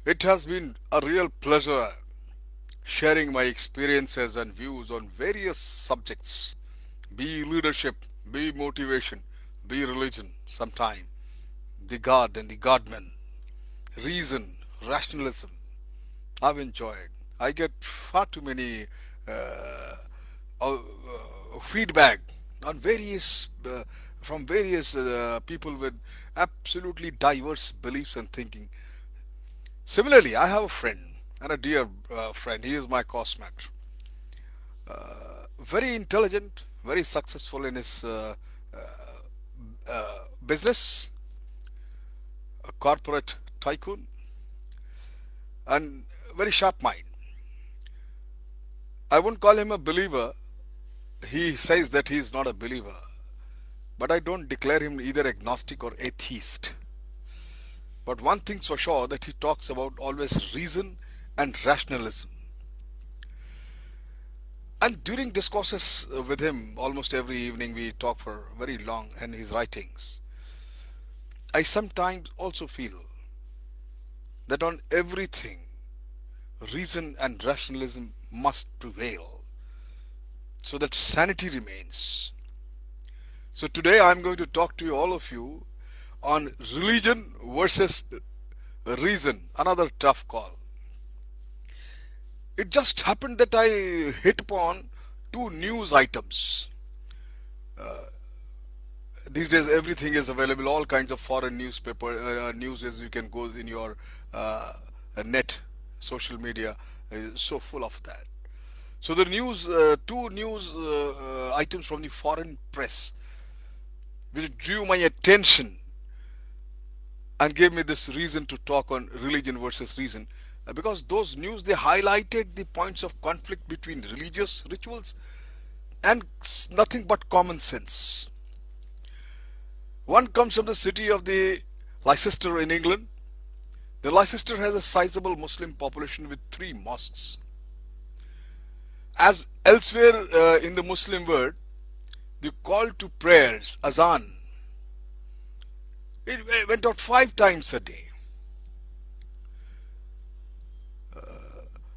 It has been a real pleasure sharing my experiences and views on various subjects, be leadership, be motivation, be religion, sometime, the God and the Godman, reason, rationalism. I've enjoyed. I get far too many feedback on various from various people with absolutely diverse beliefs and thinking. Similarly, I have a friend and a dear friend. He is my cosmate. Very intelligent, very successful in his business, a corporate tycoon, and very sharp mind. I won't call him a believer. He says that he is not a believer, but I don't declare him either agnostic or atheist. But one thing's for sure that he talks about always reason and rationalism. And during discourses with him, almost every evening we talk for very long, and his writings, I sometimes also feel that on everything, reason and rationalism must prevail so that sanity remains. So today I'm going to talk to you, all of you, on religion versus reason, another tough call. It just happened that I hit upon two news items. These days everything is available, all kinds of foreign newspaper news is you can go in your uh, net, social media is so full of that. So the news, two news items from the foreign press which drew my attention and gave me this reason to talk on religion versus reason. Because those news, they highlighted the points of conflict between religious rituals and nothing but common sense. One comes from the city of the Leicester in England. The Leicester has a sizable Muslim population with three mosques. As elsewhere in the Muslim world, the call to prayers, azan, it went out 5 times a day.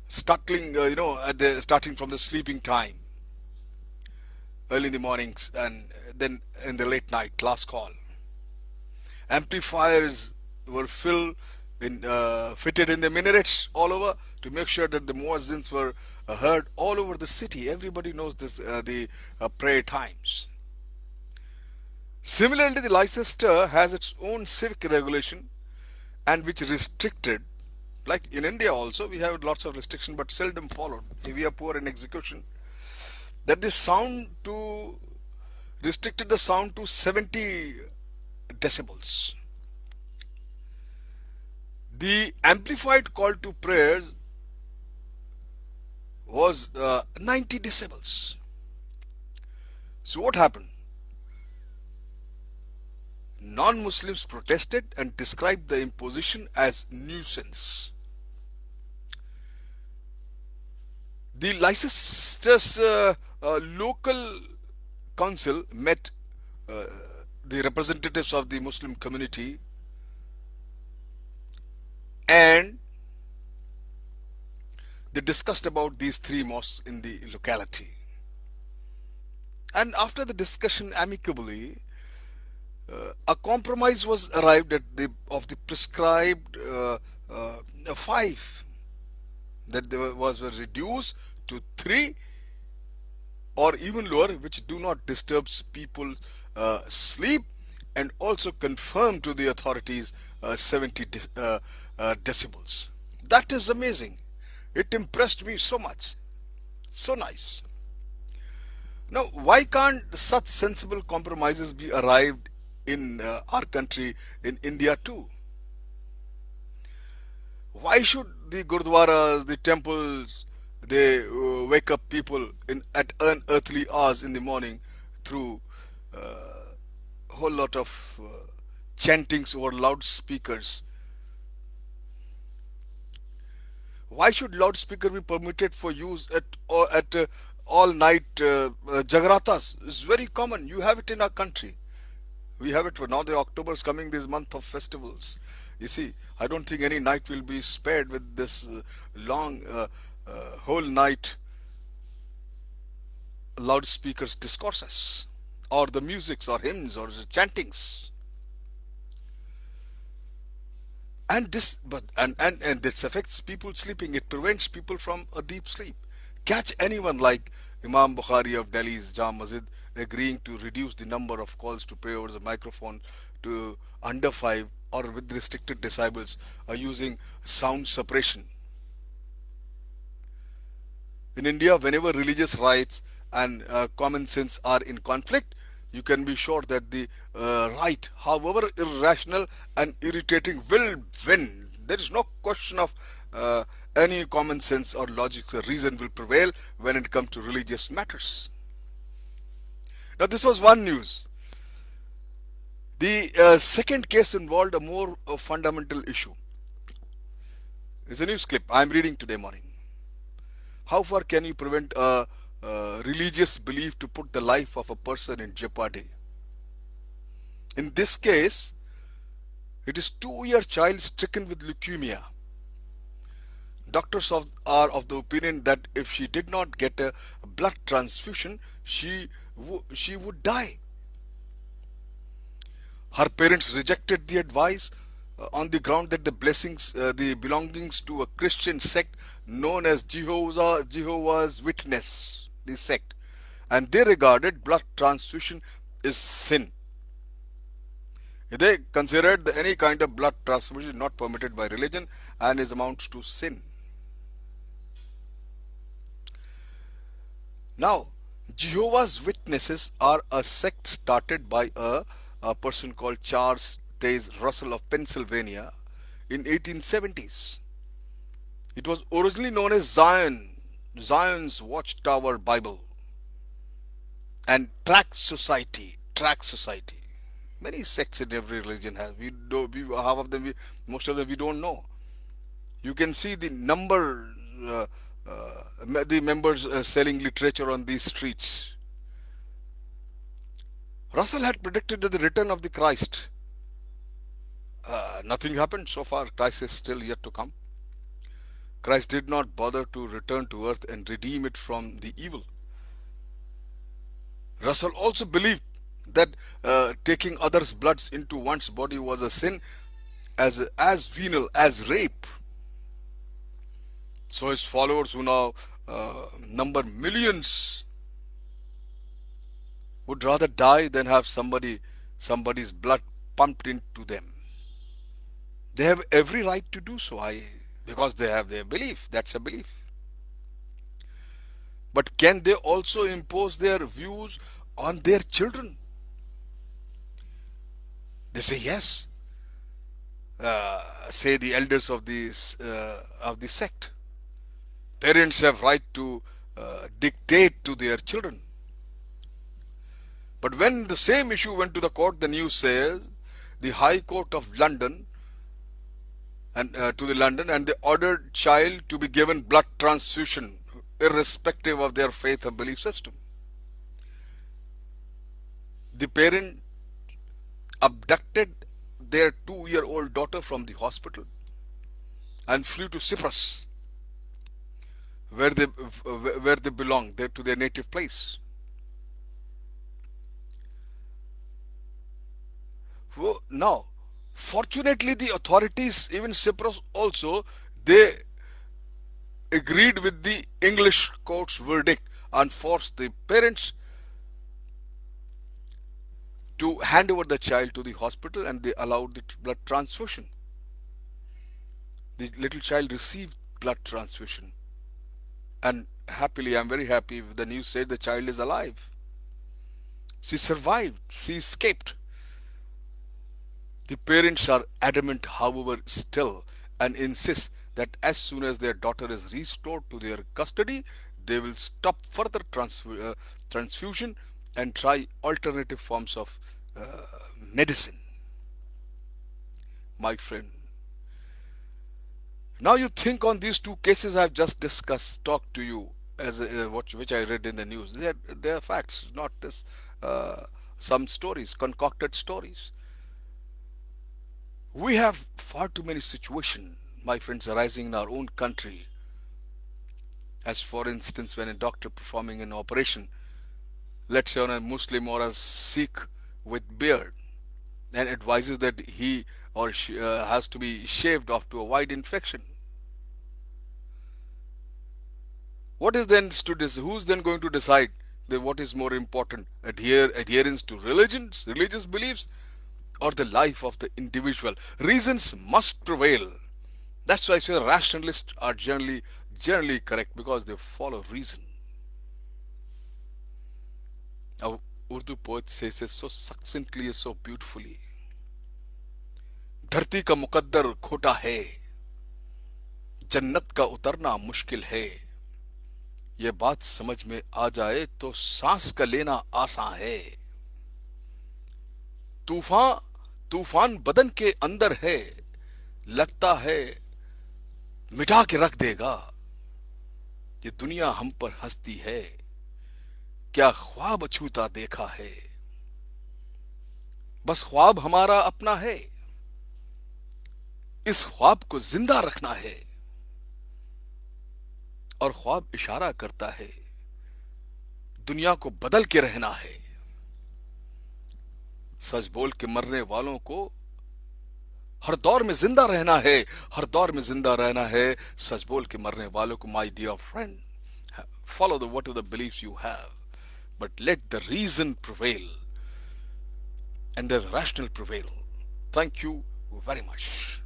Startling, starting from the sleeping time, early in the mornings, and then in the late night, last call. Amplifiers were fitted in the minarets all over to make sure that the muezzins were heard all over the city. Everybody knows this, the prayer times. Similarly, the Leicester has its own civic regulation and which restricted, like in India also, we have lots of restriction but seldom followed. We are poor in execution. That the sound to restricted the sound to 70 decibels. The amplified call to prayers was 90 decibels. So what happened? Non-Muslims protested and described the imposition as nuisance. The Leicester's local council met uh, the representatives of the Muslim community, and they discussed about these three mosques in the locality. And after the discussion amicably, a compromise was arrived at the of the prescribed five, that there was reduced to three or even lower, which do not disturb people sleep, and also confirm to the authorities 70 decibels. That is amazing. It impressed me so much. So nice. Now, why can't such sensible compromises be arrived in our country, in India too? Why should the gurdwaras, the temples, they wake up people in at unearthly hours in the morning through a whole lot of chantings over loudspeakers? Why should loudspeaker be permitted for use at all night jagratas? It's very common. You have it in our country. We have it for now. The October is coming, this month of festivals. You see, I don't think any night will be spared with this long whole night loudspeakers discourses or the musics or hymns or the chantings. And this and this affects people sleeping. It prevents people from a deep sleep. Catch anyone like Imam Bukhari of Delhi's Jam Masjid agreeing to reduce the number of calls to pray over the microphone to under 5, or with restricted decibels, using sound suppression. In India, whenever religious rights and common sense are in conflict, you can be sure that the right, however irrational and irritating, will win. There is no question of any common sense or logic or reason will prevail when it comes to religious matters. Now, this was one news. The second case involved a more fundamental issue. It's a news clip I'm reading today morning. How far can you prevent a religious belief to put the life of a person in jeopardy? In this case, it is 2-year child stricken with leukemia. Doctors are of the opinion that if she did not get a blood transfusion, she would die. Her parents rejected the advice on the ground that the belongings to a Christian sect known as Jehovah's Witness, the sect, and they regarded blood transfusion as sin. They considered any kind of blood transfusion not permitted by religion and is amounts to sin. Now, Jehovah's Witnesses are a sect started by a person called Charles Taze Russell of Pennsylvania in 1870s. It was originally known as Zion's Watchtower Bible and Tract Society. Tract Society. Many sects in every religion have. Half of them, most of them, we don't know. You can see the number, the members selling literature on these streets. Russell had predicted that the return of the Christ. Nothing happened so far. Christ is still yet to come. Christ did not bother to return to earth and redeem it from the evil. Russell also believed that taking others' bloods into one's body was a sin as venal as rape. So his followers, who now number millions, would rather die than have somebody's blood pumped into them. They have every right to do so, because they have their belief. That's a belief. But can they also impose their views on their children? They say yes. Say the elders of the sect. Parents have right to dictate to their children. But when the same issue went to the court, the news says the High Court of London and they ordered child to be given blood transfusion irrespective of their faith or belief system. The parent abducted their 2-year-old daughter from the hospital and flew to Cyprus, where they belong, to their native place. Now, fortunately, the authorities, even Cyprus also, they agreed with the English court's verdict and forced the parents to hand over the child to the hospital, and they allowed the blood transfusion. The little child received blood transfusion, and happily, I'm very happy, the news said the child is alive. She survived, she escaped. The parents are adamant, however, still, and insist that as soon as their daughter is restored to their custody, they will stop further transfusion and try alternative forms of medicine. My friend, now you think on these two cases I've just talked to you, as which I read in the news. They are facts, not this some stories, concocted stories. We have far too many situations, my friends, arising in our own country. As for instance, when a doctor performing an operation, let's say on a Muslim or a Sikh with beard, and advises that he or she has to be shaved off to avoid infection. What is then who's then going to decide that what is more important, adherence to religious beliefs, or the life of the individual? Reasons must prevail. That's why I say rationalists are generally correct because they follow reason. Our Urdu poet says it so succinctly, so beautifully. धरती का मुकद्दर खोटा है, जन्नत का उतरना मुश्किल है। ये बात समझ में आ जाए तो सांस का लेना आसान है। तूफान तूफान बदन के अंदर है, लगता है मिटा के रख देगा। ये दुनिया हम पर हंसती है, क्या ख्वाब छूता देखा है। बस ख्वाब हमारा अपना है, इस ख्वाब को जिंदा रखना है। और ख्वाब इशारा करता है, दुनिया को बदल के रहना है। सच बोल के मरने वालों को हर दौर में जिंदा रहना है, हर दौर में जिंदा रहना है। सच बोल के मरने वालों को, my dear friend, follow the what are the beliefs you have, but let the reason prevail and the rational prevail. Thank you very much.